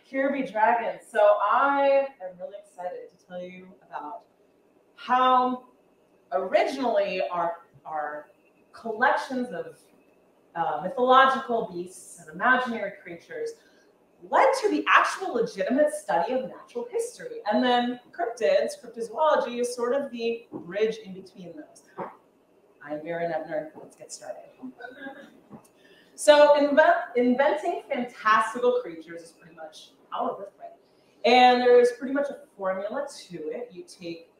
Here be dragons. So I am really excited to tell you about how originally our collections of mythological beasts and imaginary creatures led to the actual legitimate study of natural history. And then cryptids, cryptozoology, is sort of the bridge in between those. I'm Varyn, Ebner. Let's get started. So inventing fantastical creatures is pretty much our birthright. And there's pretty much a formula to it. You take,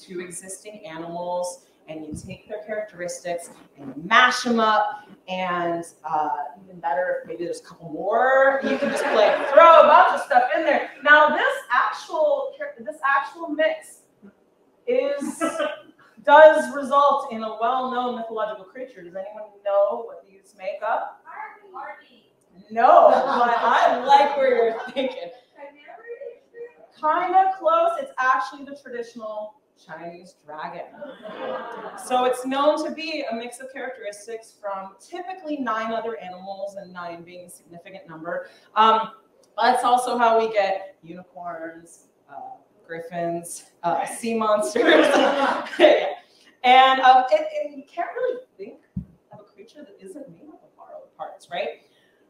two existing animals and you take their characteristics and you mash them up, and even better, if maybe there's a couple more, you can just like throw a bunch of stuff in there. Now this actual mix does result in a well-known mythological creature. Does anyone know what these make up? No, but I like where you're thinking. Kind of close. It's actually the traditional Chinese dragon. So it's known to be a mix of characteristics from typically 9 other animals, and 9 being a significant number. That's also how we get unicorns, griffins, sea monsters. Yeah. And you can't really think of a creature that isn't made up of borrowed parts, right?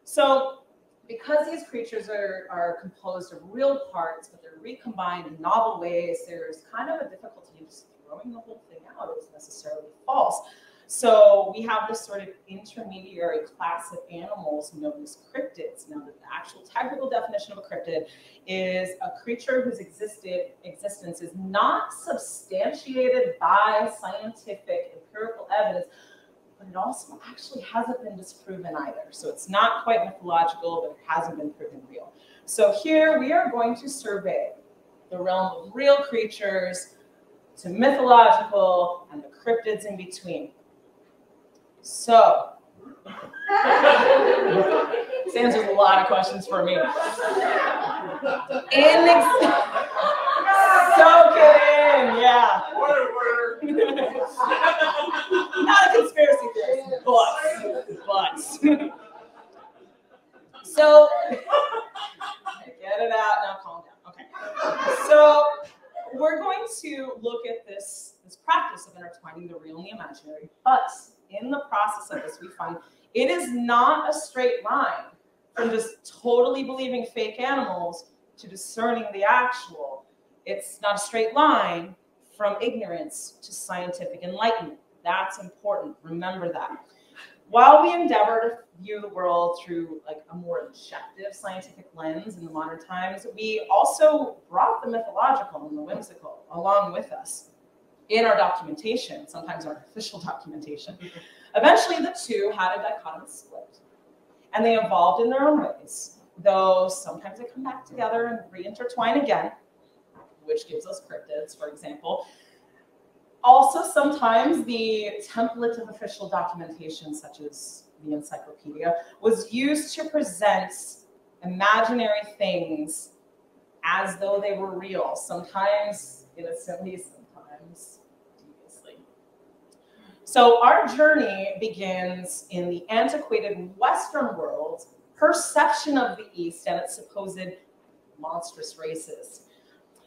So because these creatures are composed of real parts, but they're recombined in novel ways, there's kind of a difficulty in just throwing the whole thing out as necessarily false. So we have this sort of intermediary class of animals known as cryptids. Now, the actual technical definition of a cryptid is a creature whose existence is not substantiated by scientific empirical evidence, but it also actually hasn't been disproven either. So it's not quite mythological, but it hasn't been proven real. So here we are going to survey the realm of real creatures to mythological and the cryptids in between. So, this answers a lot of questions for me. Soak it in, yeah. Not a conspiracy theorist, but. So, get it out, now calm down, okay. So, we're going to look at this practice of intertwining the real and the imaginary, but in the process of this, we find it is not a straight line from just totally believing fake animals to discerning the actual. It's not a straight line from ignorance to scientific enlightenment. That's important. Remember that. While we endeavor to view the world through like a more objective scientific lens in the modern times, we also brought the mythological and the whimsical along with us in our documentation, sometimes our official documentation. Eventually, the two had a dichotomous split, and they evolved in their own ways, though sometimes they come back together and reintertwine again, which gives us cryptids, for example. Also, sometimes the template of official documentation, such as the encyclopedia, was used to present imaginary things as though they were real, sometimes innocently, sometimes deviously. So our journey begins in the antiquated Western world's perception of the East and its supposed monstrous races.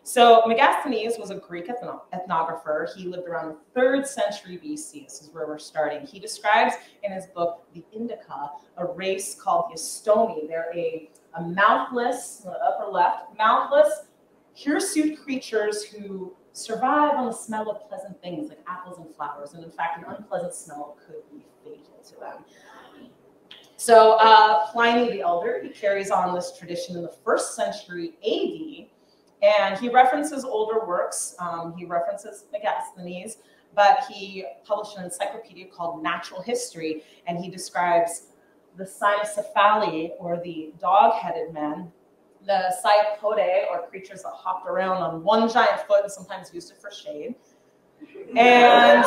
So Megasthenes was a Greek ethnographer. He lived around the 3rd century BC. This is where we're starting. He describes in his book, The Indica, a race called the Estomi. They're a mouthless, the upper left, mouthless, hirsute creatures who survive on the smell of pleasant things like apples and flowers. And in fact, an unpleasant smell could be fatal to them. So Pliny the Elder, he carries on this tradition in the 1st century AD. And he references older works. He references Megasthenes, but he published an encyclopedia called Natural History, and he describes the cynocephali, or the dog-headed men, the cyapode, or creatures that hopped around on one giant foot and sometimes used it for shade. And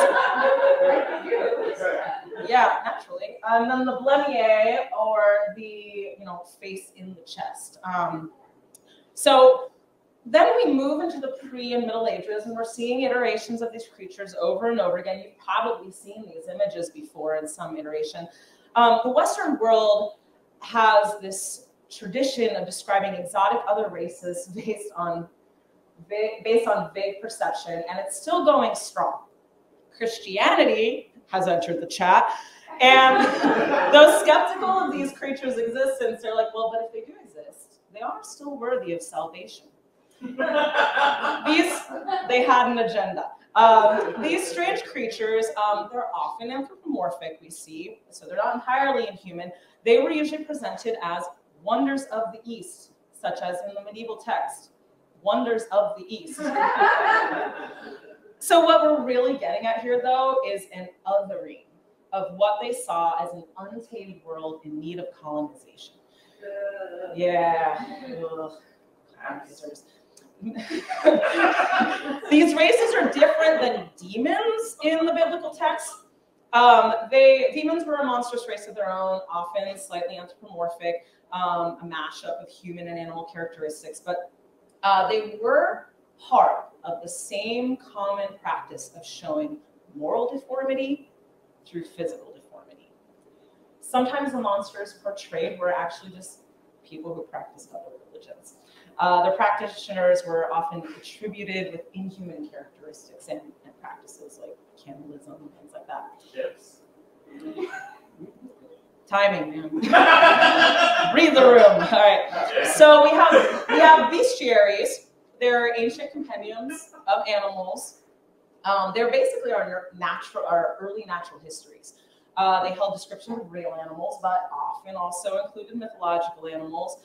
yeah, naturally. And then the blemier, or the face in the chest. So then we move into the pre and Middle Ages, and we're seeing iterations of these creatures over and over again. You've probably seen these images before in some iteration. The Western world has this tradition of describing exotic other races based on vague perception, and it's still going strong. Christianity has entered the chat, and those skeptical of these creatures' existence, they're like, well, but if they do exist, they are still worthy of salvation. They had an agenda. These strange creatures, they're often anthropomorphic, we see, so they're not entirely inhuman. They were usually presented as wonders of the East, such as in the medieval text, wonders of the East. So what we're really getting at here, though, is an othering of what they saw as an untamed world in need of colonization. Yeah. These races are different than demons in the biblical text. Demons were a monstrous race of their own, often slightly anthropomorphic, a mashup of human and animal characteristics, but they were part of the same common practice of showing moral deformity through physical deformity. Sometimes the monsters portrayed were actually just people who practiced other religions. Their practitioners were often attributed with inhuman characteristics and practices like cannibalism and things like that. Yes. Timing, man. Read the room. All right. So we have bestiaries. They're ancient compendiums of animals. They're basically our early natural histories. They held descriptions of real animals, but often also included mythological animals.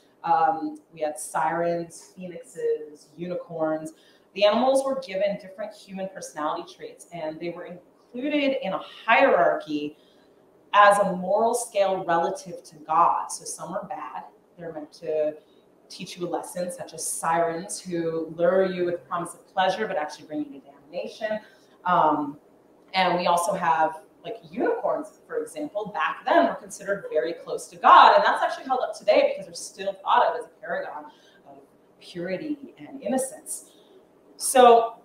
We had sirens, phoenixes, unicorns. The animals were given different human personality traits, and they were included in a hierarchy as a moral scale relative to God. So some are bad. They're meant to teach you a lesson, such as sirens who lure you with the promise of pleasure, but actually bring you to damnation. And we also have like unicorns, for example, back then were considered very close to God. And that's actually held up today because they're still thought of as a paragon of purity and innocence. So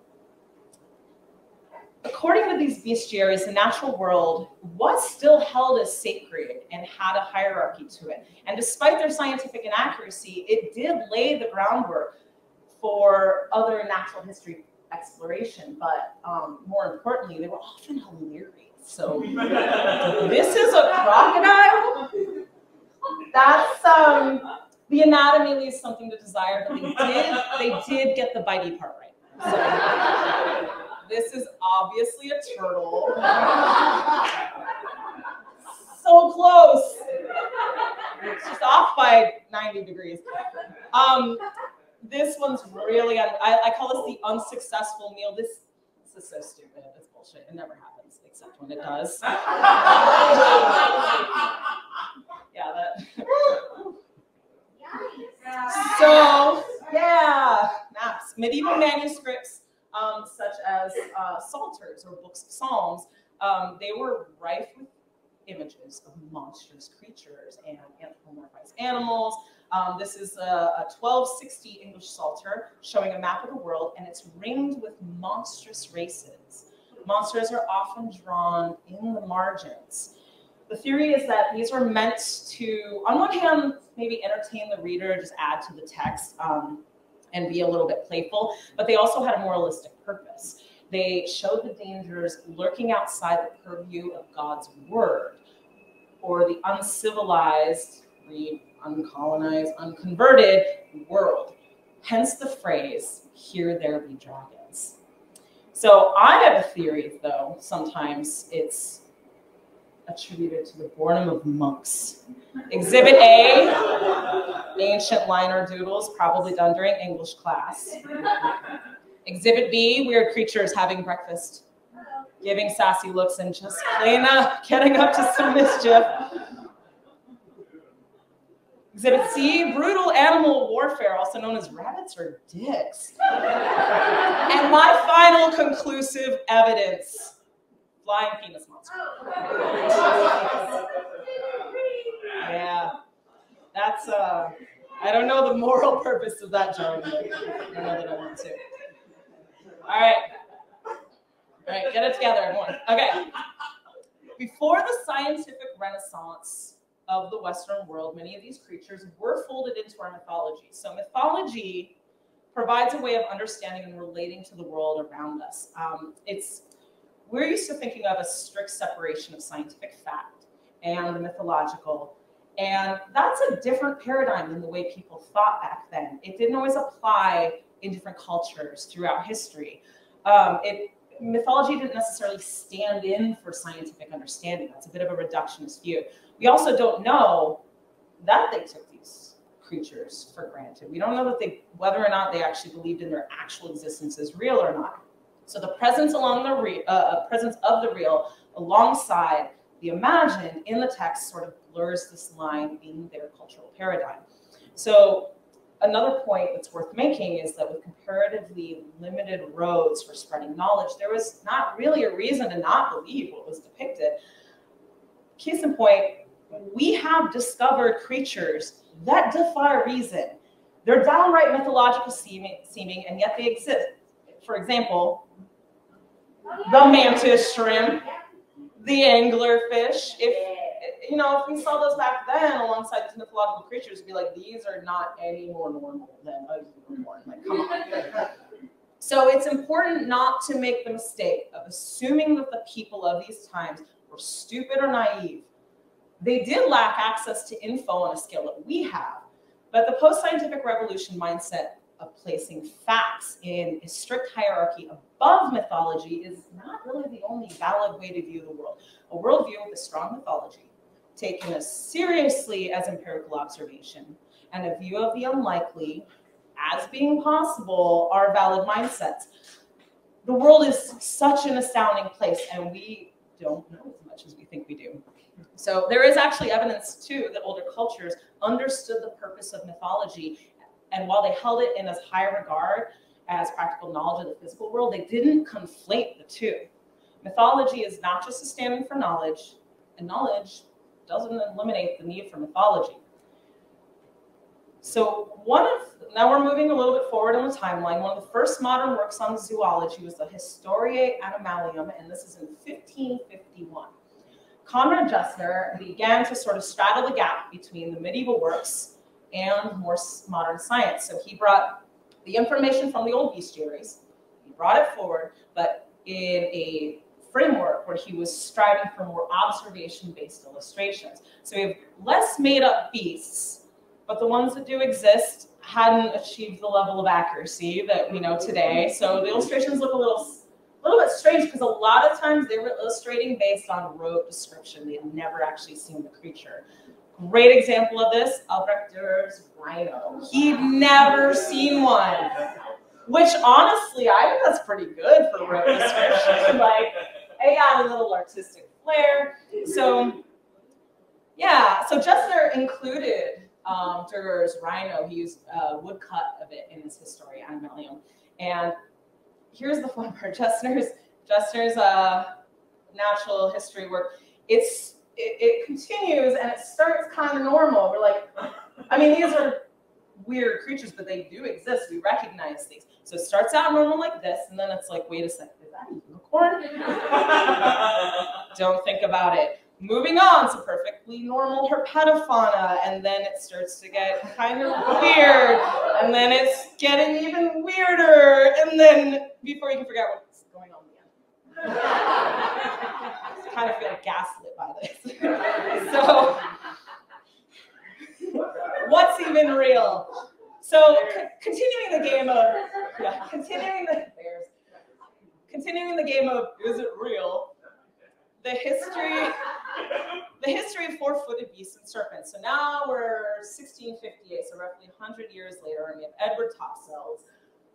according to these bestiaries, the natural world was still held as sacred and had a hierarchy to it. And despite their scientific inaccuracy, it did lay the groundwork for other natural history exploration. But more importantly, they were often hilarious. So this is a crocodile. That's the anatomy leaves something to desire, but they did get the bitey part right. So this is obviously a turtle. So close. It's just off by 90 degrees. This one's really, I call this the unsuccessful meal. This is so stupid. It's bullshit. It never happens, except when it does. Yeah, that. So, yeah, maps. Medieval manuscripts, such as psalters or books of psalms, they were rife with images of monstrous creatures and anthropomorphized animals. This is a 1260 English psalter showing a map of the world, and it's ringed with monstrous races. Monsters are often drawn in the margins. The theory is that these are meant to, on one hand, maybe entertain the reader, just add to the text, and be a little bit playful, but they also had a moralistic purpose. They showed the dangers lurking outside the purview of God's word, or the uncivilized, uncolonized, unconverted world. Hence the phrase, "Here there be dragons." So I have a theory, though, sometimes it's attributed to the boredom of monks. Exhibit A, ancient liner doodles, probably done during English class. Exhibit B, weird creatures having breakfast, giving sassy looks and just plain getting up to some mischief. Exhibit C, brutal animal warfare, also known as rabbits or dicks. And my final conclusive evidence, flying penis monster. Yeah, that's, I don't know the moral purpose of that joke. I don't know that I want to. All right, get it together, everyone. Okay. Before the scientific renaissance, of the Western world, many of these creatures were folded into our mythology. So mythology provides a way of understanding and relating to the world around us. We're used to thinking of a strict separation of scientific fact and the mythological. And that's a different paradigm than the way people thought back then. It didn't always apply in different cultures throughout history. Mythology didn't necessarily stand in for scientific understanding. That's a bit of a reductionist view. We also don't know that they took these creatures for granted. We don't know that whether or not they actually believed in their actual existence is real or not. So the presence presence of the real alongside the imagined in the text sort of blurs this line in their cultural paradigm. So another point that's worth making is that with comparatively limited roads for spreading knowledge, there was not really a reason to not believe what was depicted. Case in point, we have discovered creatures that defy reason. They're downright mythological seeming, and yet they exist. For example, the mantis shrimp, the anglerfish. If we saw those back then alongside these mythological creatures, we'd be like, these are not any more normal than a unicorn. Like, come on. So it's important not to make the mistake of assuming that the people of these times were stupid or naive. They did lack access to info on a scale that we have, but the post-scientific revolution mindset of placing facts in a strict hierarchy above mythology is not really the only valid way to view the world. A worldview with a strong mythology, taken as seriously as empirical observation, and a view of the unlikely as being possible are valid mindsets. The world is such an astounding place, and we don't know as much as we think we do. So there is actually evidence, too, that older cultures understood the purpose of mythology, and while they held it in as high regard as practical knowledge of the physical world, they didn't conflate the two. Mythology is not just a stand-in for knowledge, and knowledge doesn't eliminate the need for mythology. So now we're moving a little bit forward on the timeline. One of the first modern works on zoology was the Historiae Animalium, and this is in 1551. Conrad Gessner began to sort of straddle the gap between the medieval works and more modern science. So he brought the information from the old bestiaries, he brought it forward, but in a framework where he was striving for more observation-based illustrations. So we have less made-up beasts, but the ones that do exist hadn't achieved the level of accuracy that we know today. So the illustrations look a little bit strange because a lot of times they were illustrating based on rote description. They had never actually seen the creature. Great example of this, Albrecht Dürer's rhino. He'd never seen one, which honestly, I think that's pretty good for rote description. Like, it got a little artistic flair. So, yeah, so Gessner included Dürer's rhino. He used a woodcut of it in his Historiae Animalium. And here's the fun part, Gessner's natural history work. It continues and it starts kind of normal. We're like, I mean, these are weird creatures, but they do exist. We recognize these. So it starts out normal like this, and then it's like, wait a second, is that a unicorn? Don't think about it. Moving on to perfectly normal herpetofauna, and then it starts to get kind of weird, and then it's getting even weirder, and then before you can figure out what's going on again. I kind of feel gaslit by this. So, what's even real? So, continuing the game of is it real? The history of four-footed beasts and serpents. So now we're 1658, so roughly 100 years later, and we have Edward Topsell's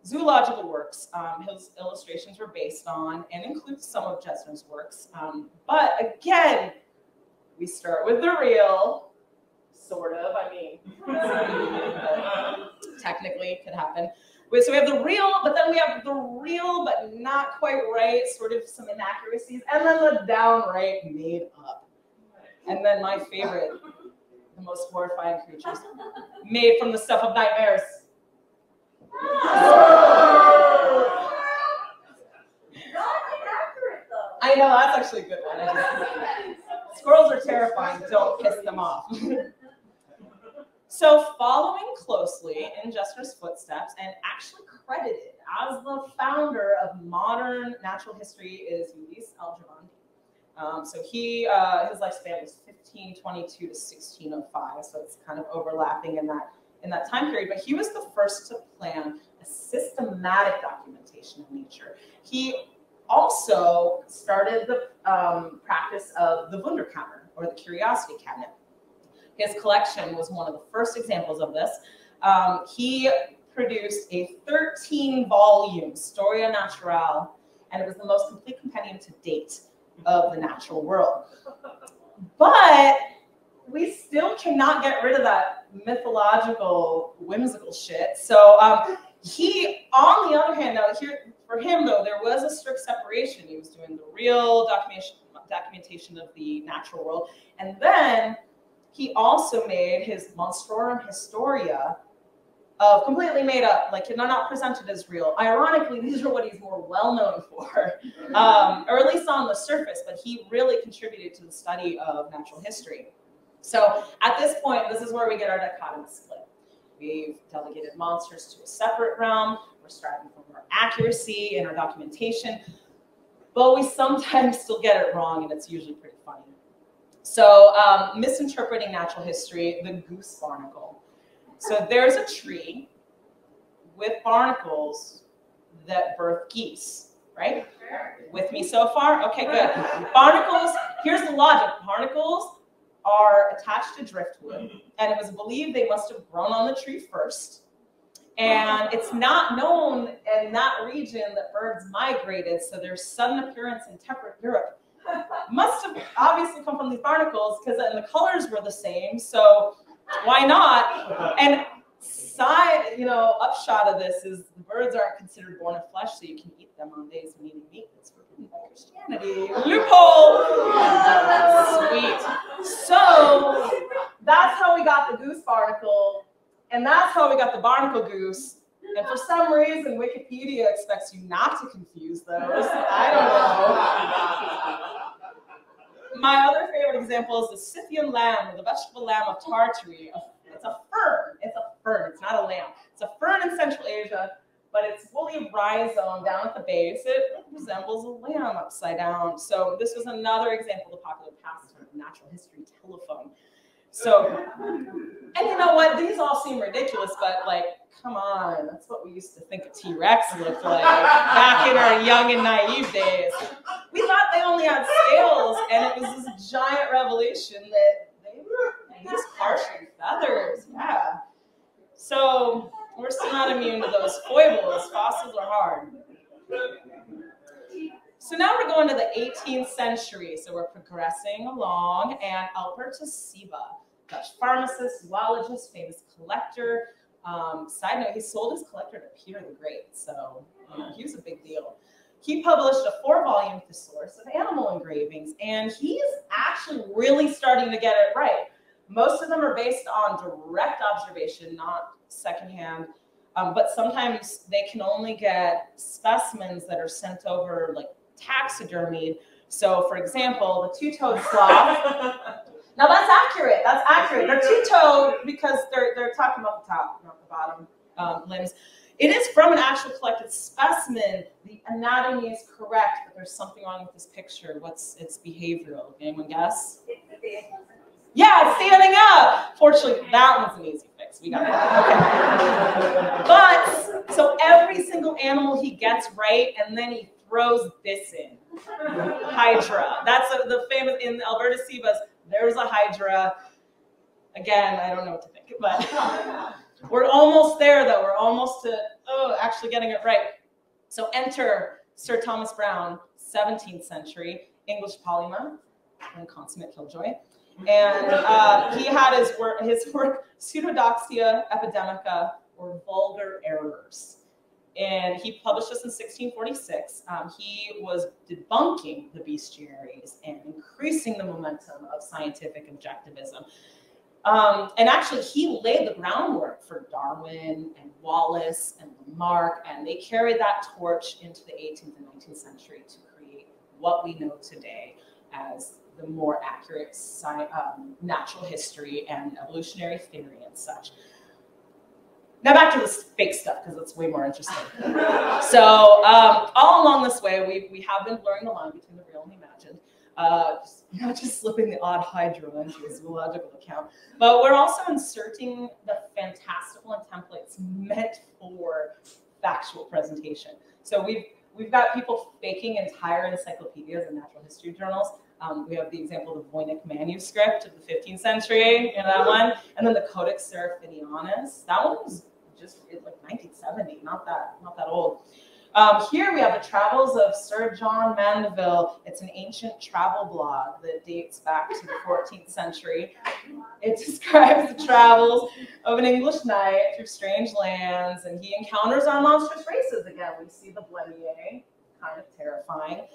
zoological works. His illustrations were based on and include some of Gessner's works. But again, we start with the real, sort of. I mean, technically it could happen. So we have the real, but then we have the real, but not quite right, sort of some inaccuracies, and then the downright made up. And then my favorite, the most horrifying creatures, made from the stuff of nightmares. I know, that's actually a good one. Squirrels are terrifying. Don't piss them off. So following closely in Jester's footsteps and actually credited as the founder of modern natural history is Ulysses Algernon. So his lifespan was 1522 to 1605, so it's kind of overlapping in that time period. But he was the first to plan a systematic documentation of nature. He also started the practice of the Wunderkammer, or the curiosity cabinet. His collection was one of the first examples of this. He produced a 13-volume Historia Naturae, and it was the most complete compendium to date of the natural world. But we still cannot get rid of that mythological, whimsical shit. So he, on the other hand, now here for him though, there was a strict separation. He was doing the real documentation of the natural world, and then he also made his Monstrorum Historia of completely made up, like they're not presented as real. Ironically, these are what he's more well known for, or at least on the surface, but he really contributed to the study of natural history. So at this point, this is where we get our dichotomy split. We've delegated monsters to a separate realm. We're striving for more accuracy in our documentation, but we sometimes still get it wrong, and it's usually pretty funny. So misinterpreting natural history, the goose barnacle. So there's a tree with barnacles that birth geese, right? With me so far? Okay, good. Barnacles, here's the logic. Barnacles are attached to driftwood, and it was believed they must have grown on the tree first. And it's not known in that region that birds migrated, so their sudden appearance in temperate Europe must have obviously come from these barnacles, because the colors were the same, so why not? And upshot of this is the birds aren't considered born of flesh, so you can eat them on days when eating meat that's forbidden by Christianity. Loophole! Sweet. So that's how we got the goose barnacle, and that's how we got the barnacle goose. And for some reason, Wikipedia expects you not to confuse those. I don't know. My other favorite example is the Scythian lamb, or the vegetable lamb of Tartary. It's a fern. It's a fern. It's not a lamb. It's a fern in Central Asia, but it's woolly rhizome down at the base. It resembles a lamb upside down. So this was another example of the popular pastime of natural history telephone. So, and you know what? These all seem ridiculous, but like, come on. That's what we used to think a T-Rex looked like back in our young and naive days. We thought they only had scales, and it was this giant revelation that they were at least partially feathers. Yeah. So we're still not immune to those foibles. Fossils are hard. So now we're going to the 18th century. So we're progressing along, and Albertus Seba, Dutch pharmacist, zoologist, famous collector. Side note, he sold his collector to Peter the Great, so he was a big deal. He published a 4-volume thesaurus of animal engravings, and he's actually really starting to get it right. Most of them are based on direct observation, not secondhand, but sometimes they can only get specimens that are sent over, like taxidermied. So, for example, the two-toed sloth. Now that's accurate. That's accurate. They're two-toed because they're talking about the top, not the bottom limbs. It is from an actual collected specimen. The anatomy is correct, but there's something wrong with this picture. What's its behavioral? Anyone guess? Yeah, it's standing up. Fortunately, that one's an easy fix. We got that. Okay. But so every single animal he gets right, and then he throws this in. Hydra. That's the famous in Albertus Seba's. There's a hydra. Again, I don't know what to think, but we're almost there, though. We're almost to actually getting it right. So enter Sir Thomas Browne, 17th century English polymath and consummate killjoy, and he had his work Pseudodoxia Epidemica, or Vulgar Errors. And he published this in 1646. He was debunking the bestiaries and increasing the momentum of scientific objectivism. And actually, he laid the groundwork for Darwin and Wallace and Lamarck, and they carried that torch into the 18th and 19th century to create what we know today as the more accurate natural history and evolutionary theory and such. Now back to this fake stuff, because it's way more interesting. So all along this way, we have been blurring the line between the real and the imagined. Not just slipping the odd hydra into a zoological account, but we're also inserting the fantastical and templates meant for factual presentation. So we've got people faking entire encyclopedias and natural history journals. We have the example of the Voynich manuscript of the 15th century, that one, and then the Codex Seraphinianus. That one was just like 1970, not that old. Here we have the Travels of Sir John Mandeville. It's an ancient travel blog that dates back to the 14th century. It describes the travels of an English knight through strange lands, and he encounters our monstrous races again. We see the Blemier, kind of terrifying.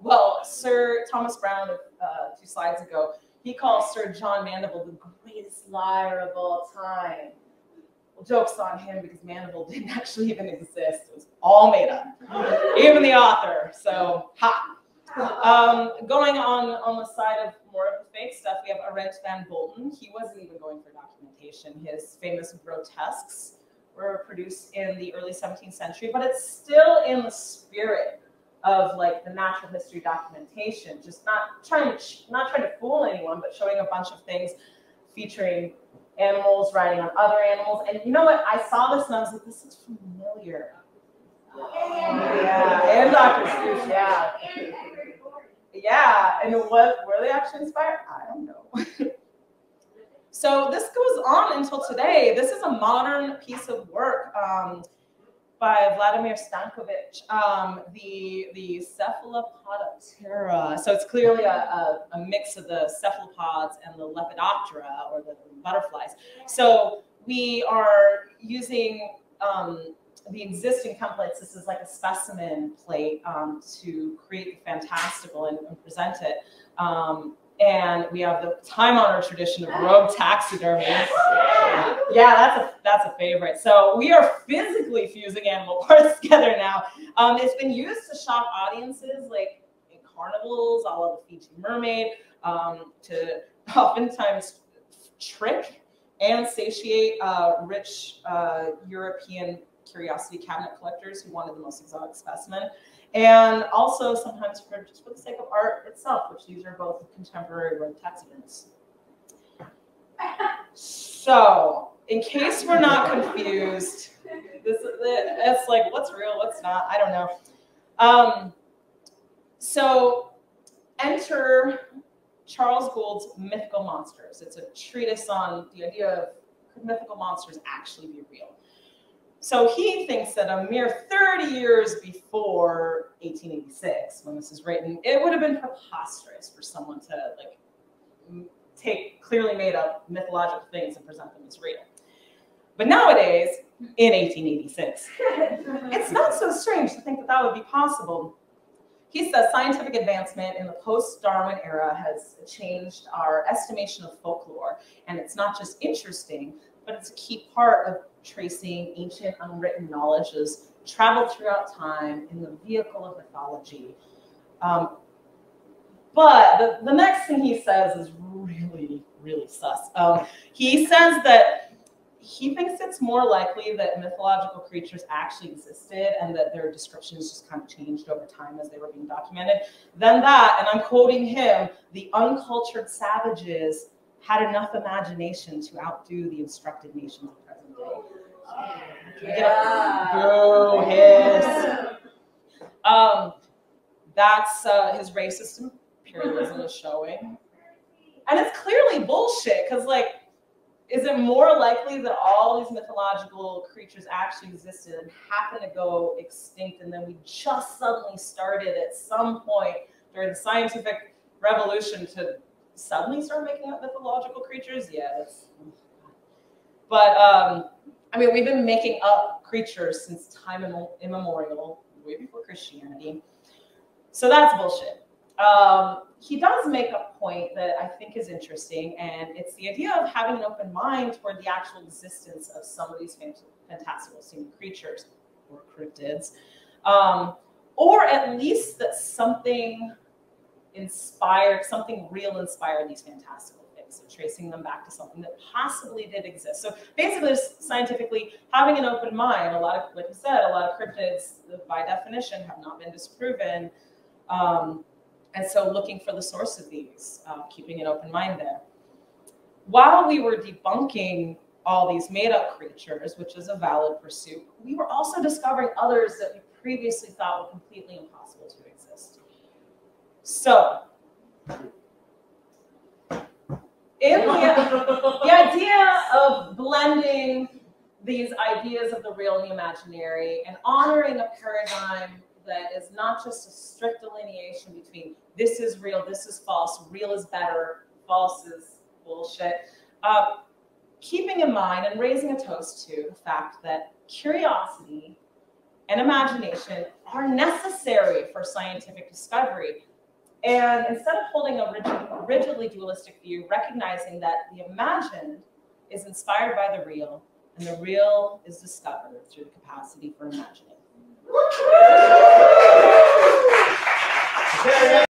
Well, Sir Thomas Brown, 2 slides ago, he calls Sir John Mandeville the greatest liar of all time. Well, joke's on him, because Mandeville didn't actually even exist. It was all made up, even the author. So, ha! Going on the side of more of the fake stuff, we have Arent van Bolten. He wasn't even going for documentation. His famous grotesques were produced in the early 17th century, but it's still in the spirit of like the natural history documentation, just not trying to fool anyone, but showing a bunch of things featuring animals riding on other animals. And you know what? I saw this and I was like, this is familiar. Yeah, and Dr. Seuss, yeah. Yeah, and were they actually inspired? I don't know. So this goes on until today. This is a modern piece of work by Vladimir Stankovic, the Cephalopodoptera. So it's clearly a mix of the cephalopods and the Lepidoptera, or the butterflies. So we are using the existing templates. This is like a specimen plate to create the fantastical and present it. And we have the time-honored tradition of rogue taxidermy. Yeah, that's a favorite. So we are physically fusing animal parts together now. It's been used to shock audiences, like in carnivals, all of the Fiji mermaid, to oftentimes trick and satiate rich European curiosity cabinet collectors who wanted the most exotic specimen. And also sometimes for just for the sake of art itself, which these are both contemporary rogue taxidermists. So, in case we're not confused, it's like, what's real, what's not, I don't know. So, enter Charles Gould's Mythical Monsters. It's a treatise on the idea of, could mythical monsters actually be real? So he thinks that a mere 30 years before 1886, when this is written, it would have been preposterous for someone to like take clearly made up mythological things and present them as real. But nowadays, in 1886, it's not so strange to think that that would be possible. He says scientific advancement in the post-Darwin era has changed our estimation of folklore, and it's not just interesting, but it's a key part of tracing ancient unwritten knowledges traveled throughout time in the vehicle of mythology. But the next thing he says is really, really sus. He says that he thinks it's more likely that mythological creatures actually existed and that their descriptions just kind of changed over time as they were being documented than that, and I'm quoting him, the uncultured savages had enough imagination to outdo the instructed nations of present day. Boo, hiss. That's his racist imperialism is showing. And it's clearly bullshit, because like, is it more likely that all these mythological creatures actually existed and happened to go extinct, and then we just suddenly started at some point during the scientific revolution to suddenly start making up mythological creatures? Yeah, that's... But, I mean, we've been making up creatures since time immemorial, way before Christianity. So that's bullshit. He does make a point that I think is interesting, and it's the idea of having an open mind toward the actual existence of some of these fantastical seeming creatures, or cryptids, or at least that something inspired, something real inspired these fantastical things. So tracing them back to something that possibly did exist. So basically, scientifically, having an open mind, a lot of, like you said, a lot of cryptids, by definition, have not been disproven. And so looking for the source of these, keeping an open mind there. While we were debunking all these made-up creatures, which is a valid pursuit, we were also discovering others that we previously thought were completely impossible to exist. So, in the idea of blending these ideas of the real and the imaginary and honoring a paradigm that is not just a strict delineation between this is real, this is false, real is better, false is bullshit, keeping in mind and raising a toast to the fact that curiosity and imagination are necessary for scientific discovery. And instead of holding a rigidly dualistic view, recognizing that the imagined is inspired by the real, and the real is discovered through the capacity for imagining.